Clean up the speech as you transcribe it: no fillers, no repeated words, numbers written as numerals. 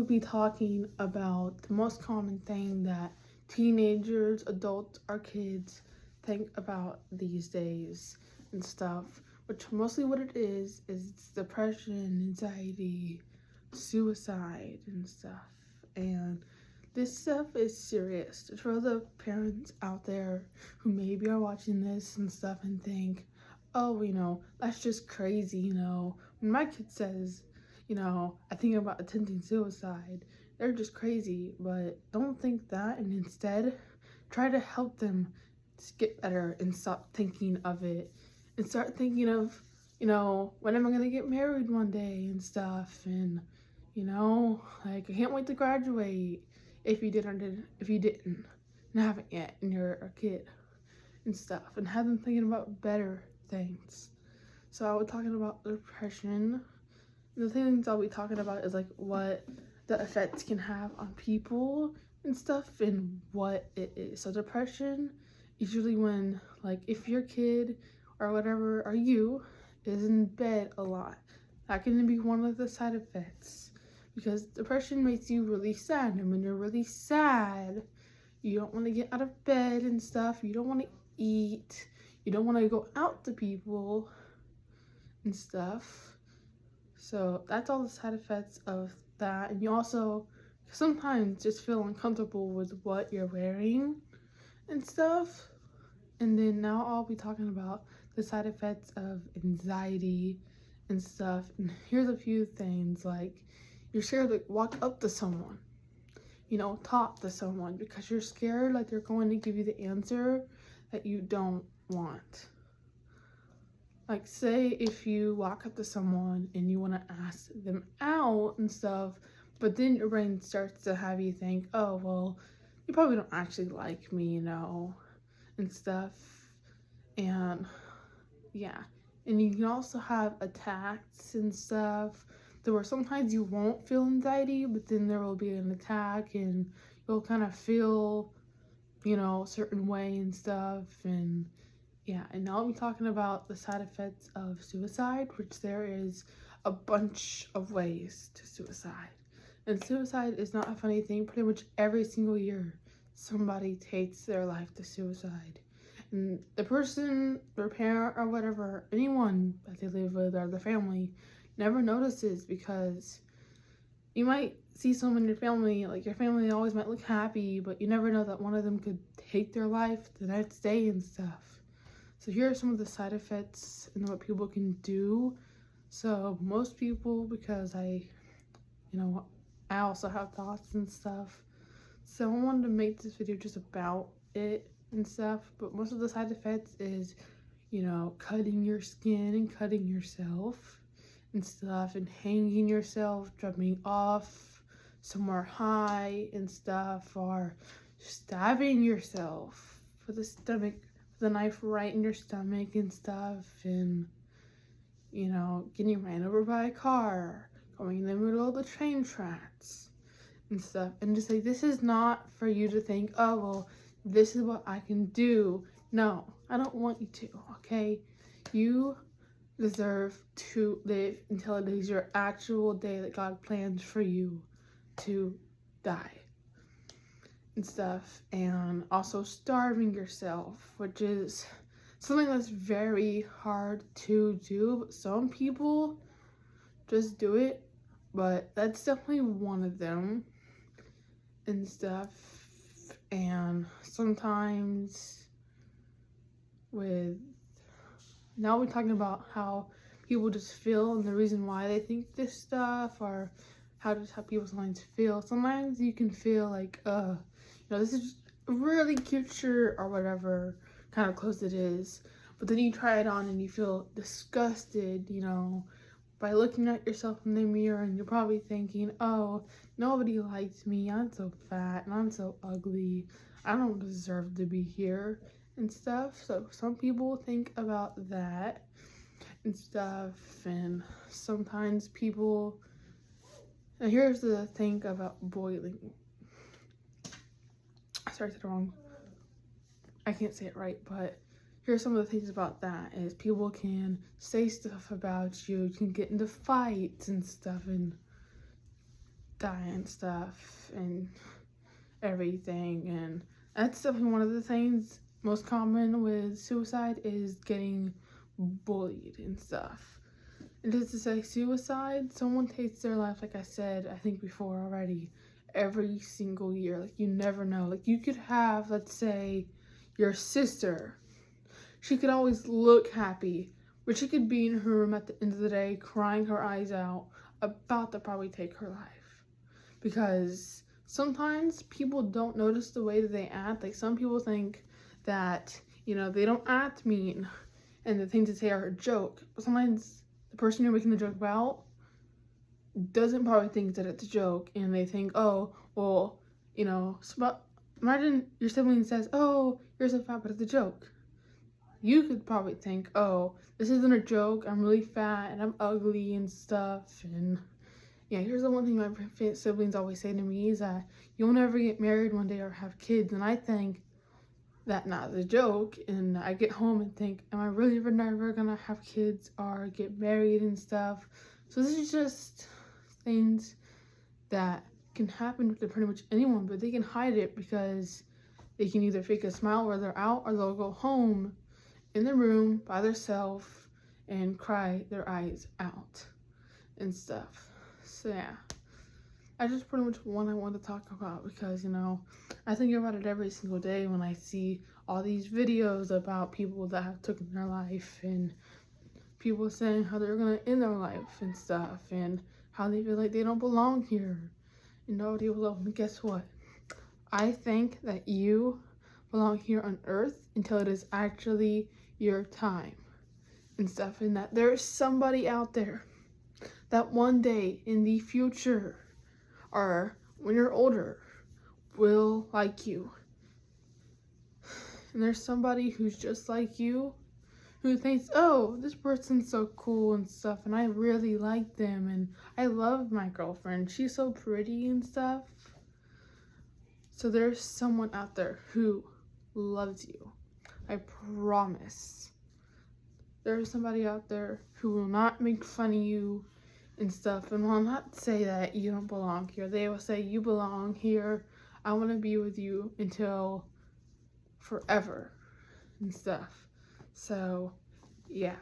will be talking about the most common thing that teenagers, adults, or kids think about these days and stuff, which mostly what it is it's depression, anxiety, suicide, and stuff. And this stuff is serious. For the parents out there who maybe are watching this and stuff and think, oh, that's just crazy, When my kid says, I think about attempting suicide, they're just crazy, but don't think that, and instead try to help them get better and stop thinking of it and start thinking of, when am I gonna get married one day and stuff, and like, I can't wait to graduate if you didn't and haven't yet and you're a kid and stuff, and have them thinking about better things. So I was talking about depression. The things I'll be talking about is like what the effects can have on people and stuff and what it is. So depression is usually when, like, if your kid or whatever, or you, is in bed a lot. That can be one of the side effects, because depression makes you really sad, and when you're really sad, you don't want to get out of bed and stuff, you don't want to eat, you don't want to go out to people and stuff. So that's all the side effects of that. And you also sometimes just feel uncomfortable with what you're wearing and stuff. And then now I'll be talking about the side effects of anxiety and stuff. And here's a few things, like you're scared to walk up to someone, talk to someone, because you're scared like they're going to give you the answer that you don't want. Like, say if you walk up to someone and you want to ask them out and stuff, but then your brain starts to have you think, oh, well, you probably don't actually like me, and stuff. And yeah, and you can also have attacks and stuff. There were sometimes you won't feel anxiety, but then there will be an attack and you'll kind of feel, a certain way and stuff. And yeah, and now I'll be talking about the side effects of suicide, which there is a bunch of ways to suicide. And suicide is not a funny thing. Pretty much every single year, somebody takes their life to suicide. And the person, their parent, or whatever, anyone that they live with or the family, never notices, because you might see someone in your family, like your family always might look happy, but you never know that one of them could take their life the next day and stuff. So here are some of the side effects and what people can do. So most people, because I also have thoughts and stuff, so I wanted to make this video just about it and stuff, but most of the side effects is, cutting your skin and cutting yourself and stuff, and hanging yourself, jumping off somewhere high and stuff, or stabbing yourself with the knife right in your stomach and stuff, and getting ran over by a car, going in the middle of the train tracks and stuff. And just like, this is not for you to think, oh, well, this is what I can do. No, I don't want you to, okay? You deserve to live until it is your actual day that God plans for you to die and stuff. And also starving yourself, which is something that's very hard to do, but some people just do it. But that's definitely one of them and stuff. And sometimes now we're talking about how people just feel and the reason why they think this stuff, or how people's minds feel. Sometimes you can feel like, this is just a really cute shirt or whatever kind of clothes it is, but then you try it on and you feel disgusted, by looking at yourself in the mirror, and you're probably thinking, oh, nobody likes me, I'm so fat and I'm so ugly, I don't deserve to be here and stuff. So some people think about that and stuff. And sometimes people, and here's the thing about boiling, sorry, I said it wrong, I can't say it right, but here's some of the things about that is people can say stuff about you, can get into fights and stuff, and die and stuff and everything. And that's definitely one of the things most common with suicide is getting bullied and stuff. And just to say, suicide, someone takes their life, like I said, I think before already, every single year. Like, you never know. Like, you could have, let's say, your sister. She could always look happy, but she could be in her room at the end of the day crying her eyes out, about to probably take her life. Because sometimes people don't notice the way that they act. Like, some people think that, they don't act mean and the things they say are a joke. But sometimes the person you're making the joke about doesn't probably think that it's a joke, and they think, oh, well, imagine your sibling says, oh, you're so fat, but it's a joke. You could probably think, oh, this isn't a joke, I'm really fat and I'm ugly and stuff. And yeah, here's the one thing my siblings always say to me is that you'll never get married one day or have kids. And I think that not a joke, and I get home and think, am I really never gonna have kids or get married and stuff? So this is just things that can happen to pretty much anyone, but they can hide it because they can either fake a smile where they're out, or they'll go home in the room by themselves and cry their eyes out and stuff. So yeah, I just pretty much what I want to talk about, because I think about it every single day when I see all these videos about people that have taken their life, and people saying how they're gonna end their life and stuff, and how they feel like they don't belong here and nobody will love them. Guess what? I think that you belong here on earth until it is actually your time and stuff, and that there is somebody out there that one day in the future, or when you're older, will like you. And there's somebody who's just like you, who thinks, oh, this person's so cool and stuff, and I really like them, and I love my girlfriend, she's so pretty and stuff. So there's someone out there who loves you. I promise. There's somebody out there who will not make fun of you and stuff, and will not say that you don't belong here. They will say, you belong here. I want to be with you until forever and stuff. So yeah.